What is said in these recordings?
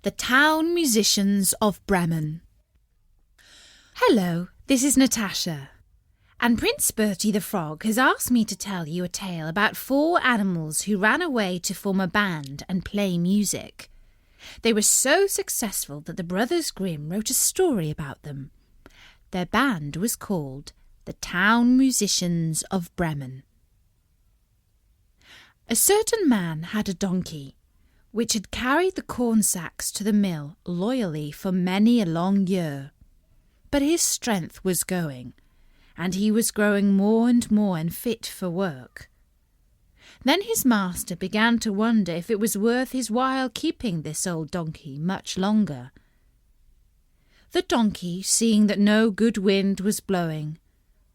The Town Musicians of Bremen. Hello, this is Natasha, and Prince Bertie the Frog has asked me to tell you a tale about 4 animals who ran away to form a band and play music. They were so successful that the Brothers Grimm wrote a story about them. Their band was called the Town Musicians of Bremen. A certain man had a donkey, which had carried the corn sacks to the mill loyally for many a long year. But his strength was going, and he was growing more and more unfit for work. Then his master began to wonder if it was worth his while keeping this old donkey much longer. The donkey, seeing that no good wind was blowing,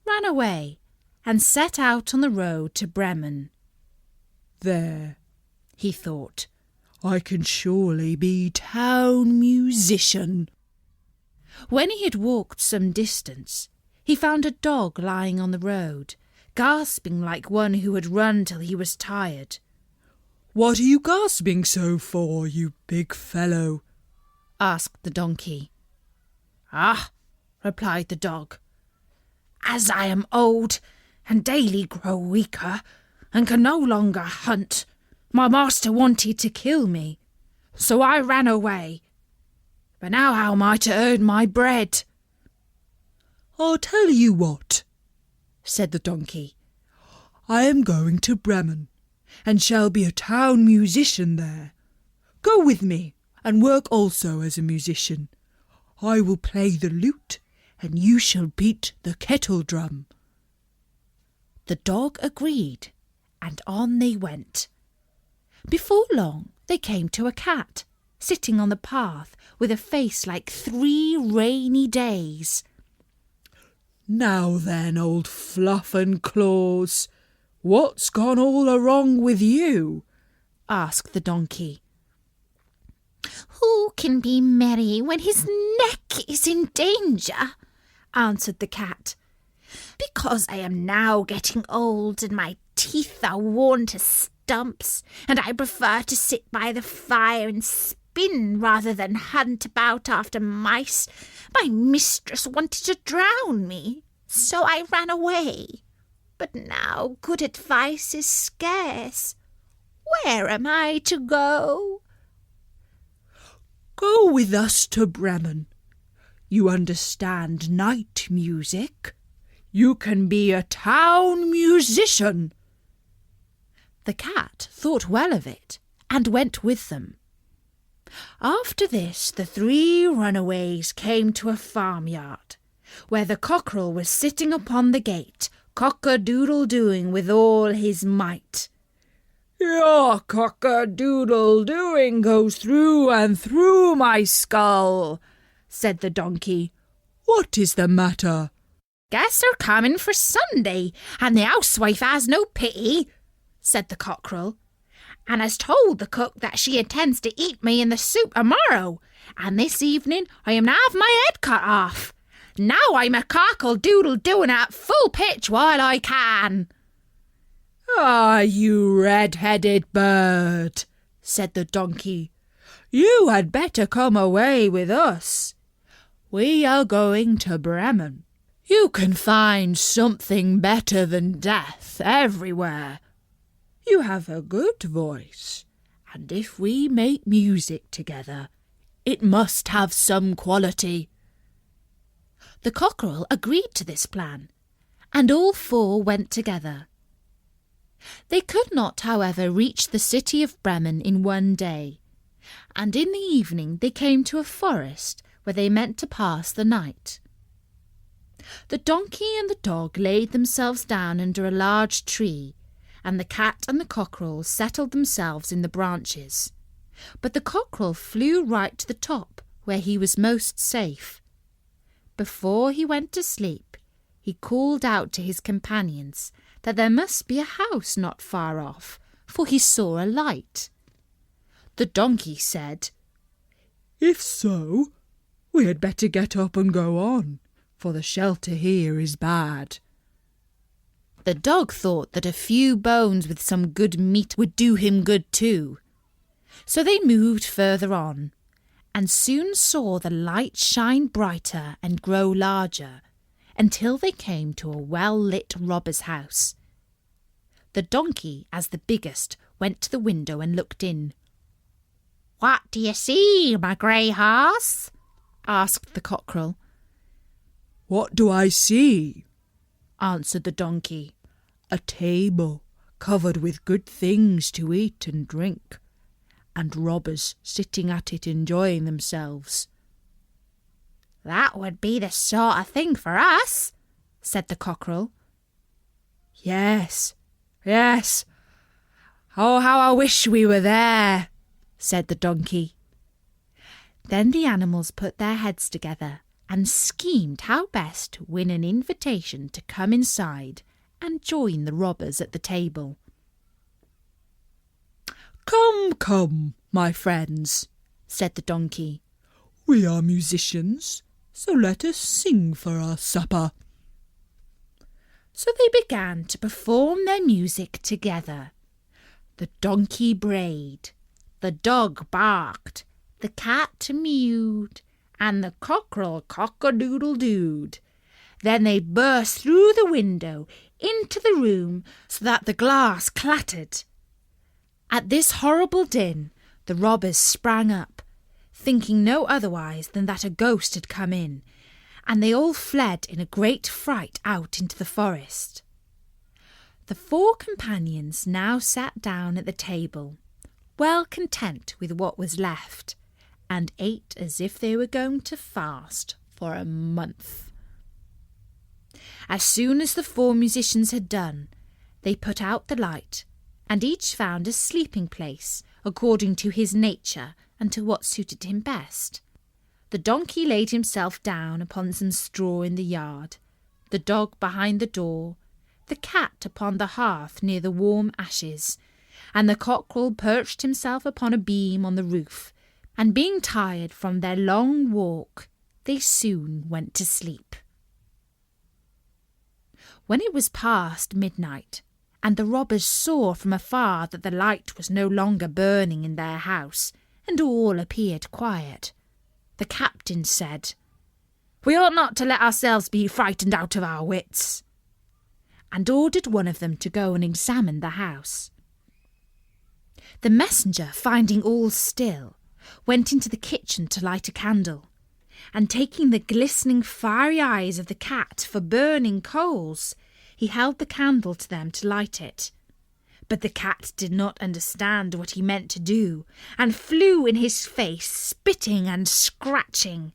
ran away and set out on the road to Bremen. "There," he thought, "I can surely be town musician." When he had walked some distance, he found a dog lying on the road, gasping like one who had run till he was tired. "What are you gasping so for, you big fellow?" asked the donkey. "Ah," replied the dog, "as I am old and daily grow weaker and can no longer hunt, my master wanted to kill me, so I ran away. But now how am I to earn my bread?" "I'll tell you what," said the donkey. "I am going to Bremen, and shall be a town musician there. Go with me, and work also as a musician. I will play the lute, and you shall beat the kettle drum." The dog agreed, and on they went. Before long they came to a cat, sitting on the path with a face like 3 rainy days. "Now then, old Fluff and Claws, what's gone all wrong with you?" asked the donkey. "Who can be merry when his neck is in danger?" answered the cat. "Because I am now getting old and my teeth are worn to stumps, and I prefer to sit by the fire and spin rather than hunt about after mice. My mistress wanted to drown me, so I ran away. But now good advice is scarce. Where am I to go?" "Go with us to Bremen. You understand night music. You can be a town musician." The cat thought well of it and went with them. After this, the 3 runaways came to a farmyard, where the cockerel was sitting upon the gate, cock-a-doodle-doing with all his might. "Your cock-a-doodle-doing goes through and through my skull," said the donkey. "What is the matter?" "Guests are coming for Sunday, and the housewife has no pity," said the cockerel, "and has told the cook that she intends to eat me in the soup tomorrow, and this evening I am to have my head cut off. Now I'm a cockle-doodle-doing at full pitch while I can." "Ah, you red-headed bird," said the donkey, "you had better come away with us. We are going to Bremen. You can find something better than death everywhere. You have a good voice, and if we make music together, it must have some quality." The cockerel agreed to this plan, and all 4 went together. They could not, however, reach the city of Bremen in one day, and in the evening they came to a forest where they meant to pass the night. The donkey and the dog laid themselves down under a large tree, and the cat and the cockerel settled themselves in the branches. But the cockerel flew right to the top, where he was most safe. Before he went to sleep, he called out to his companions that there must be a house not far off, for he saw a light. The donkey said, "If so, we had better get up and go on, for the shelter here is bad." The dog thought that a few bones with some good meat would do him good too. So they moved further on, and soon saw the light shine brighter and grow larger, until they came to a well-lit robber's house. The donkey, as the biggest, went to the window and looked in. "What do you see, my grey horse?" asked the cockerel. "What do I see?" answered the donkey. "A table covered with good things to eat and drink, and robbers sitting at it enjoying themselves." "That would be the sort of thing for us," said the cockerel. Yes. Oh, how I wish we were there," said the donkey. Then the animals put their heads together and schemed how best to win an invitation to come inside and join the robbers at the table. Come, my friends," said the donkey. "We are musicians, so let us sing for our supper." So they began to perform their music together. The donkey brayed, the dog barked, the cat mewed, and the cockerel cock-a-doodle-dooed. Then they burst through the window into the room so that the glass clattered. At this horrible din, the robbers sprang up, thinking no otherwise than that a ghost had come in, and they all fled in a great fright out into the forest. The 4 companions now sat down at the table, well content with what was left, and ate as if they were going to fast for a month. As soon as the 4 musicians had done, they put out the light, and each found a sleeping place according to his nature and to what suited him best. The donkey laid himself down upon some straw in the yard, the dog behind the door, the cat upon the hearth near the warm ashes, and the cockerel perched himself upon a beam on the roof, and being tired from their long walk, they soon went to sleep. When it was past midnight, and the robbers saw from afar that the light was no longer burning in their house, and all appeared quiet, the captain said, "We ought not to let ourselves be frightened out of our wits," and ordered one of them to go and examine the house. The messenger, finding all still, went into the kitchen to light a candle, and taking the glistening fiery eyes of the cat for burning coals, he held the candle to them to light it. But the cat did not understand what he meant to do, and flew in his face, spitting and scratching.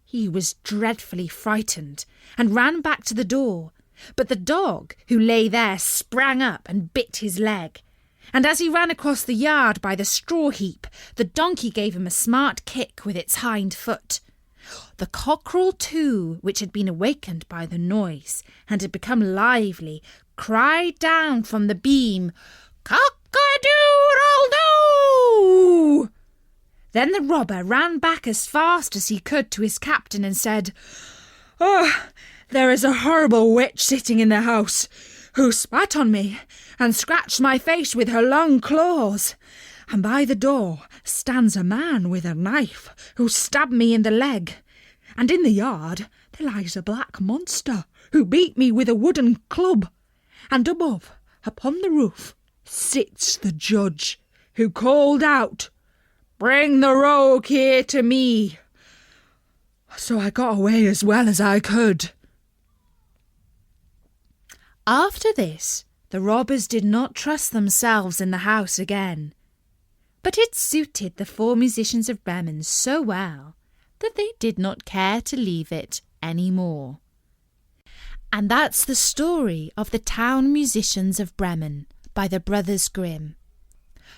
He was dreadfully frightened, and ran back to the door, but the dog, who lay there, sprang up and bit his leg. And as he ran across the yard by the straw heap, the donkey gave him a smart kick with its hind foot. The cockerel, too, which had been awakened by the noise, and had become lively, cried down from the beam, "Cock-a-doodle-doo!" Then the robber ran back as fast as he could to his captain and said, "Oh, there is a horrible witch sitting in the house, who spat on me and scratched my face with her long claws. And by the door stands a man with a knife, who stabbed me in the leg. And in the yard there lies a black monster, who beat me with a wooden club. And above, upon the roof, sits the judge, who called out, 'Bring the rogue here to me.' So I got away as well as I could." After this, the robbers did not trust themselves in the house again. But it suited the 4 musicians of Bremen so well that they did not care to leave it any more. And that's the story of the Town Musicians of Bremen by the Brothers Grimm.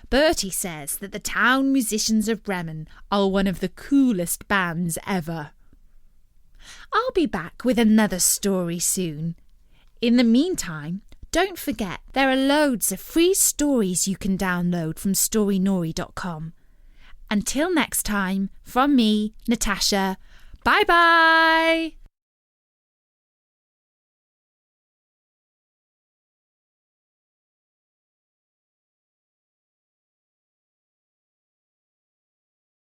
Bertie says that the Town Musicians of Bremen are one of the coolest bands ever. I'll be back with another story soon. In the meantime, don't forget there are loads of free stories you can download from storynori.com. Until next time, from me, Natasha, bye-bye!